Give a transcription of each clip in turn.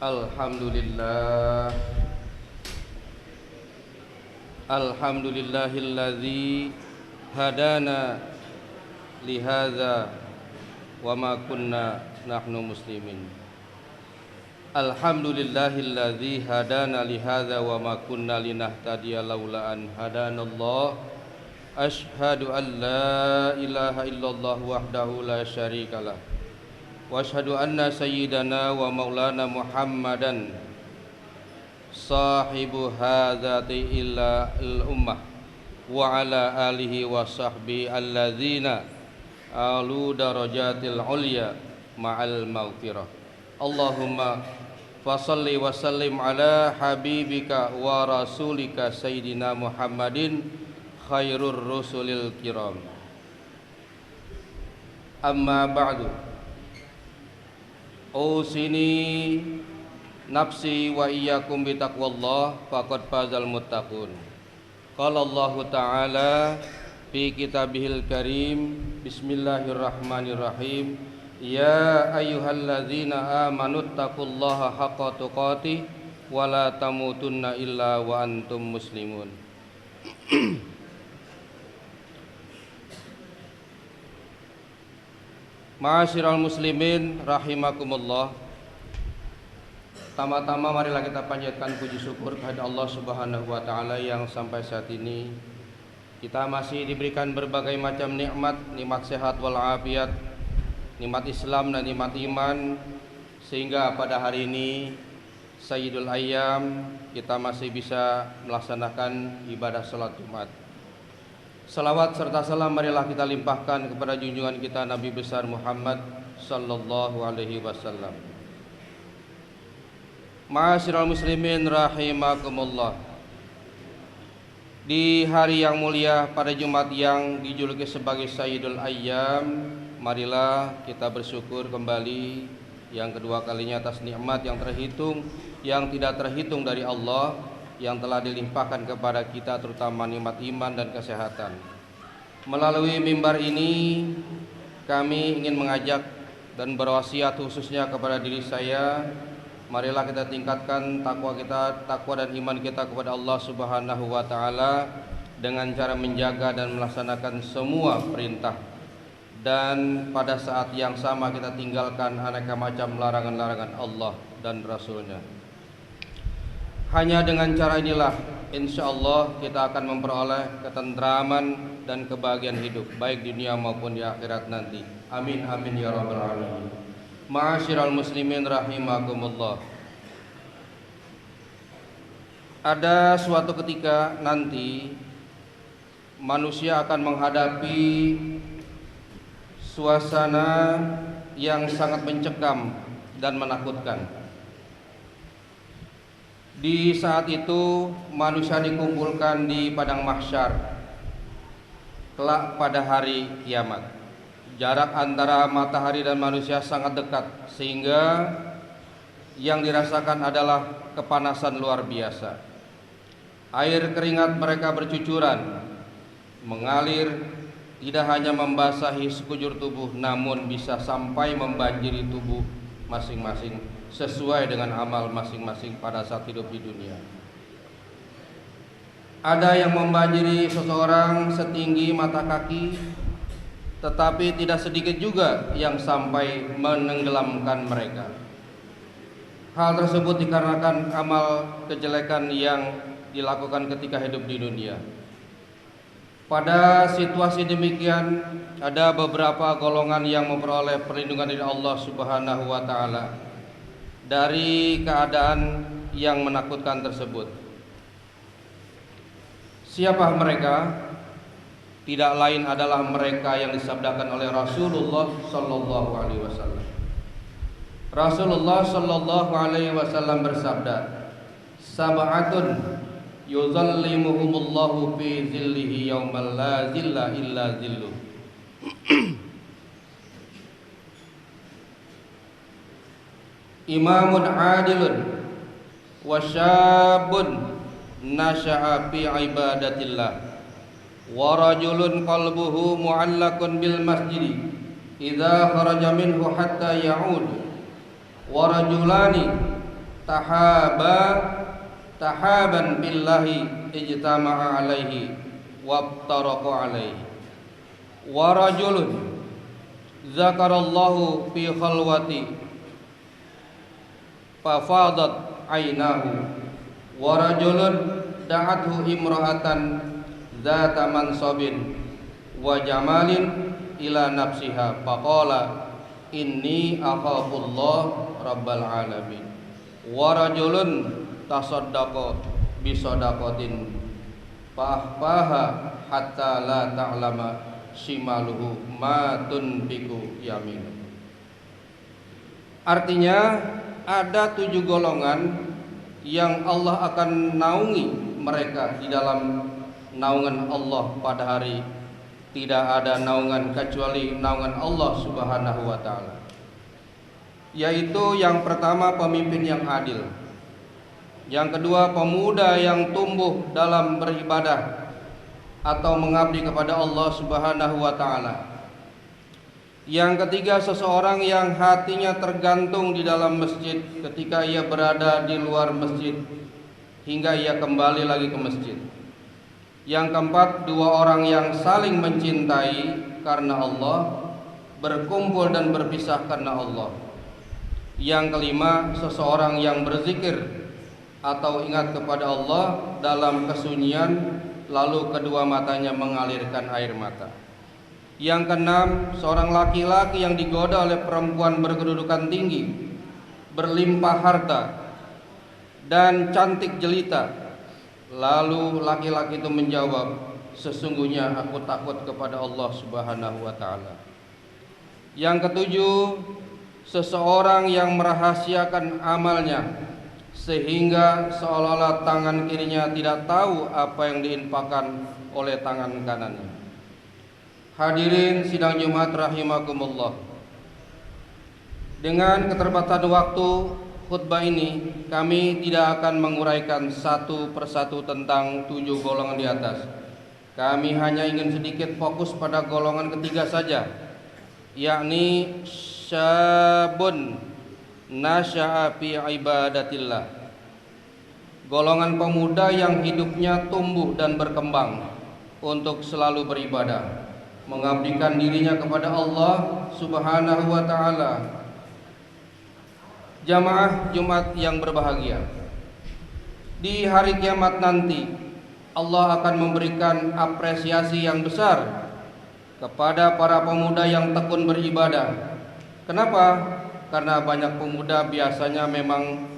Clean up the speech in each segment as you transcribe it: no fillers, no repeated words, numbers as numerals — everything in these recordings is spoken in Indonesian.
Alhamdulillah. Alhamdulillahilladzi hadana lihadza wa ma kunna nahnu muslimin. Alhamdulillahilladzi hadana lihadza wa ma kunna linahtadiya laula an hadanallah. Asyhadu an la ilaha illallah wahdahu la syarikalah. Wa asyhadu anna sayyidana wa maulana Muhammadan sahibu hadzati illa al-ummah wa ala alihi wa sahbihi alladzina alu darajatil ulya ma'al maghfirah. Allahumma fasalli wa sallim ala habibika wa rasulika sayyidina Muhammadin khairur rusulil kiram. Amma ba'du. Usini nafsi wa iyyakum bitaqwallah faqad fazal muttaqun. Qala Allah Ta'ala fi kitabihil karim, bismillahirrahmanirrahim, ya ayyuhalladzina amanuttaqullaha haqqa tuqatih wa la tamutunna illa wa antum muslimun. Ma'asyiral muslimin rahimakumullah. Tama-tama marilah kita panjatkan puji syukur kepada Allah Subhanahu wa taala yang sampai saat ini kita masih diberikan berbagai macam nikmat, nikmat sehat wal afiat, nikmat Islam dan nikmat iman, sehingga pada hari ini Sayyidul Ayyam kita masih bisa melaksanakan ibadah salat Jumat. Salawat serta salam marilah kita limpahkan kepada junjungan kita Nabi besar Muhammad sallallahu alaihi wasallam. Ma'asyiral muslimin rahimakumullah. Di hari yang mulia pada Jumat yang dijuluki sebagai Sayyidul Ayyam, marilah kita bersyukur kembali yang kedua kalinya atas nikmat yang terhitung, yang tidak terhitung dari Allah yang telah dilimpahkan kepada kita, terutama nikmat iman dan kesehatan. Melalui mimbar ini kami ingin mengajak dan berwasiat khususnya kepada diri saya, marilah kita tingkatkan takwa dan iman kita kepada Allah Subhanahu wa taala dengan cara menjaga dan melaksanakan semua perintah, dan pada saat yang sama kita tinggalkan aneka macam larangan-larangan Allah dan Rasulnya. Hanya dengan cara inilah insyaallah kita akan memperoleh ketentraman dan kebahagiaan hidup baik di dunia maupun di akhirat nanti. Amin amin ya rabbal alamin. Ma'asyiral muslimin rahimakumullah. Ada suatu ketika nanti manusia akan menghadapi suasana yang sangat mencekam dan menakutkan. Di saat itu manusia dikumpulkan di padang mahsyar kelak pada hari kiamat. Jarak antara matahari dan manusia sangat dekat, sehingga yang dirasakan adalah kepanasan luar biasa. Air keringat mereka bercucuran, mengalir, tidak hanya membasahi sekujur tubuh, namun bisa sampai membanjiri tubuh masing-masing sesuai dengan amal masing-masing pada saat hidup di dunia. Ada yang membanjiri seseorang setinggi mata kaki, tetapi tidak sedikit juga yang sampai menenggelamkan mereka. Hal tersebut dikarenakan amal kejelekan yang dilakukan ketika hidup di dunia. Pada situasi demikian, ada beberapa golongan yang memperoleh perlindungan dari Allah Subhanahu wa taala dari keadaan yang menakutkan tersebut. Siapa mereka? Tidak lain adalah mereka yang disabdakan oleh Rasulullah sallallahu alaihi wasallam. Rasulullah sallallahu alaihi wasallam bersabda, "Sab'atun yuzallimuhumullahu fi zillihi yaumal la zilla illa zilluh." Imamun adilun wa syabun nasha'a fi ibadatillah wa rajulun qalbuhu mu'allaqun bil masjid idza kharaja minhu hatta ya'ud wa rajulani tahaba tahaban billahi ijtama'a alaihi wabtaraqa alaihi. Wa rajulun zakarallahu fi khalwati fafadat ainahu. Wa rajulun da'athu imra'atan zata mansabin wa jamalin ila nafsiha faqala inni akhafullah rabbal alamin. Wa rajulun tasaddaqa bi shadaqatin fa hatta la ta'lama shimaluhu ma tunfiqu yamin. Artinya ada 7 golongan yang Allah akan naungi mereka di dalam naungan Allah pada hari tidak ada naungan kecuali naungan Allah Subhanahu wa taala. Yaitu yang pertama pemimpin yang adil. Yang kedua pemuda yang tumbuh dalam beribadah atau mengabdi kepada Allah Subhanahu wa taala. Yang ketiga seseorang yang hatinya tergantung di dalam masjid ketika ia berada di luar masjid hingga ia kembali lagi ke masjid. Yang keempat 2 orang yang saling mencintai karena Allah, berkumpul dan berpisah karena Allah. Yang kelima seseorang yang berzikir atau ingat kepada Allah dalam kesunyian lalu kedua matanya mengalirkan air mata. Yang keenam seorang laki-laki yang digoda oleh perempuan berkedudukan tinggi, berlimpah harta dan cantik jelita. Lalu laki-laki itu menjawab, sesungguhnya aku takut kepada Allah Subhanahu wa taala. Yang ketujuh, seseorang yang merahasiakan amalnya sehingga seolah-olah tangan kirinya tidak tahu apa yang diinfakkan oleh tangan kanannya. Hadirin sidang Jumat rahimakumullah. Dengan keterbatasan waktu khutbah ini kami tidak akan menguraikan satu persatu tentang 7 golongan di atas. Kami hanya ingin sedikit fokus pada golongan ketiga saja, yakni syabun nasya'a fi ibadatillah. Golongan pemuda yang hidupnya tumbuh dan berkembang untuk selalu beribadah, mengabdikan dirinya kepada Allah Subhanahu wa taala. Jamaah Jumat yang berbahagia, di hari kiamat nanti Allah akan memberikan apresiasi yang besar kepada para pemuda yang tekun beribadah. Kenapa? Karena banyak pemuda biasanya memang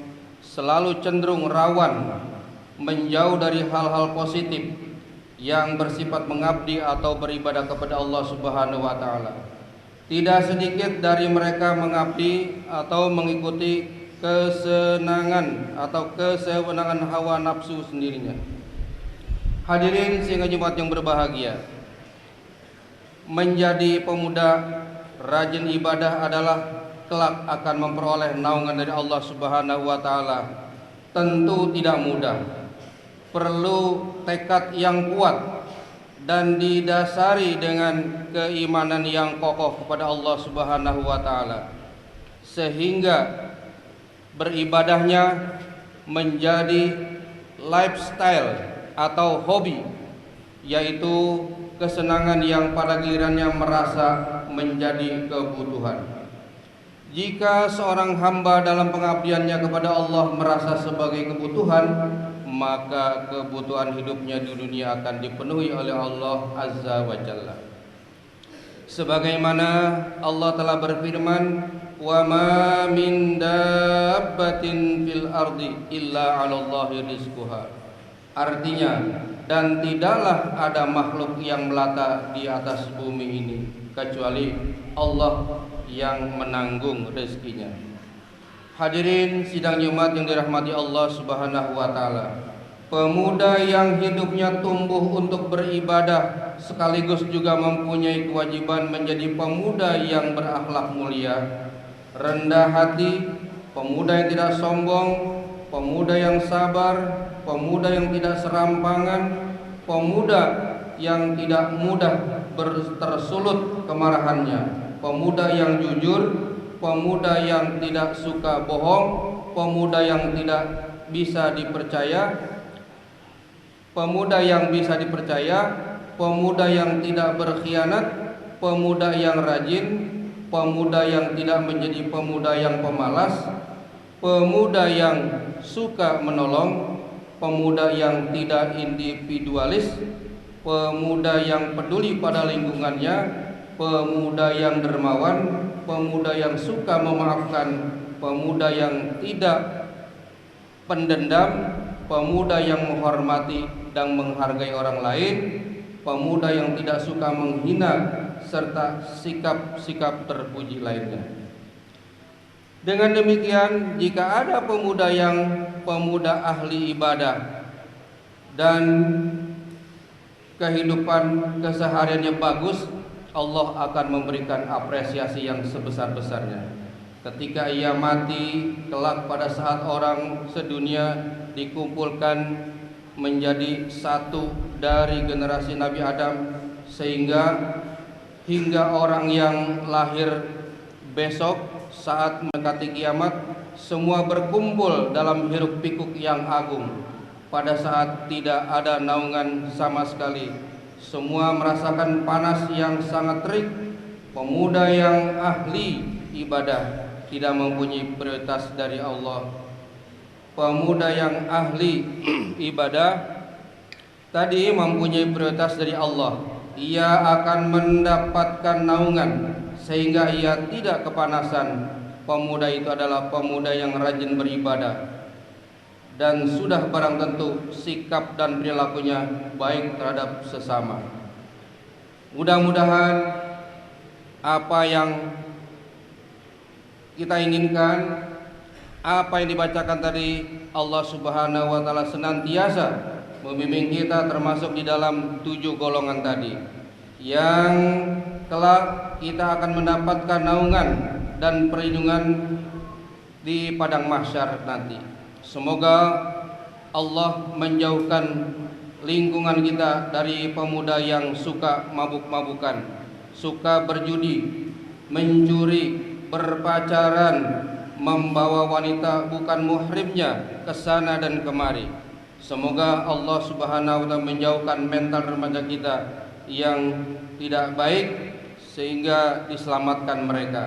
selalu cenderung rawan menjauh dari hal-hal positif yang bersifat mengabdi atau beribadah kepada Allah Subhanahu wa taala. Tidak sedikit dari mereka mengabdi atau mengikuti kesenangan atau kesewenangan hawa nafsu sendirinya. Hadirin sidang Jumat yang berbahagia, menjadi pemuda rajin ibadah adalah kelak akan memperoleh naungan dari Allah Subhanahu wa taala. Tentu tidak mudah. Perlu tekad yang kuat dan didasari dengan keimanan yang kokoh kepada Allah Subhanahu wa taala, sehingga beribadahnya menjadi lifestyle atau hobi, yaitu kesenangan yang pada gilirannya merasa menjadi kebutuhan. Jika seorang hamba dalam pengabdiannya kepada Allah merasa sebagai kebutuhan, maka kebutuhan hidupnya di dunia akan dipenuhi oleh Allah Azza wa Jalla. Sebagaimana Allah telah berfirman, "Wa ma min dabbatin fil ardi illa 'alallahi rizquha." Artinya, dan tidaklah ada makhluk yang melata di atas bumi ini kecuali Allah yang menanggung rezekinya. Hadirin sidang Jumat yang dirahmati Allah Subhanahu wa taala. Pemuda yang hidupnya tumbuh untuk beribadah sekaligus juga mempunyai kewajiban menjadi pemuda yang berakhlak mulia, rendah hati, pemuda yang tidak sombong, pemuda yang sabar, pemuda yang tidak serampangan, pemuda yang tidak mudah tersulut kemarahannya, pemuda yang jujur, pemuda yang tidak suka bohong, pemuda yang tidak bisa dipercaya, pemuda yang bisa dipercaya, pemuda yang tidak berkhianat, pemuda yang rajin, pemuda yang tidak menjadi pemuda yang pemalas, pemuda yang suka menolong, pemuda yang tidak individualis, pemuda yang peduli pada lingkungannya, pemuda yang dermawan, pemuda yang suka memaafkan, pemuda yang tidak pendendam, pemuda yang menghormati dan menghargai orang lain, pemuda yang tidak suka menghina, serta sikap-sikap terpuji lainnya. Dengan demikian, jika ada pemuda yang pemuda ahli ibadah dan kehidupan kesehariannya bagus, Allah akan memberikan apresiasi yang sebesar-besarnya. Ketika ia mati kelak pada saat orang sedunia dikumpulkan menjadi satu dari generasi Nabi Adam, sehingga hingga orang yang lahir besok saat mendekati kiamat semua berkumpul dalam hiruk pikuk yang agung. Pada saat tidak ada naungan sama sekali, semua merasakan panas yang sangat terik. Pemuda yang ahli ibadah tidak mempunyai prioritas dari Allah. Pemuda yang ahli ibadah tadi mempunyai prioritas dari Allah. Ia akan mendapatkan naungan sehingga ia tidak kepanasan. Pemuda itu adalah pemuda yang rajin beribadah dan sudah barang tentu sikap dan perilakunya baik terhadap sesama. Mudah-mudahan apa yang kita inginkan, apa yang dibacakan tadi, Allah Subhanahu wa taala senantiasa membimbing kita termasuk di dalam 7 golongan tadi, yang kelak kita akan mendapatkan naungan dan perlindungan di padang mahsyar nanti. Semoga Allah menjauhkan lingkungan kita dari pemuda yang suka mabuk-mabukan, suka berjudi, mencuri, berpacaran, membawa wanita bukan muhrimnya ke sana dan kemari. Semoga Allah Subhanahu wa taala menjauhkan mental remaja kita yang tidak baik sehingga diselamatkan mereka,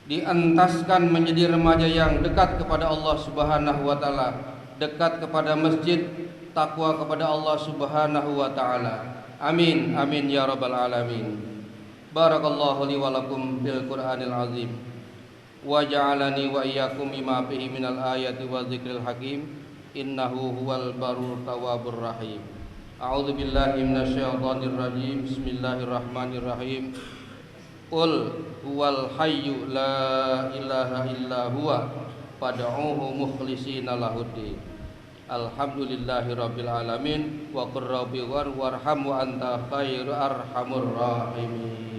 dientaskan menjadi remaja yang dekat kepada Allah Subhanahu wa taala, dekat kepada masjid, takwa kepada Allah Subhanahu wa taala. Amin amin ya rabbal alamin. Barakallahu li wa lakum bil Qur'anil azim wa ja'alani wa iyyakum mimma fihi minal ayati wa dzikril hakim. Innahu huwal barur tawwabur rahim. A'udzu billahi minasyaitonir rajim. Bismillahirrahmanirrahim. Qul huwal hayyu la ilaha illa huwa fad'uhu mukhlishina lahuddin. Alhamdulillahi rabbil alamin. Wa qur rabbi warham wa anta khairu arhamur rahimin.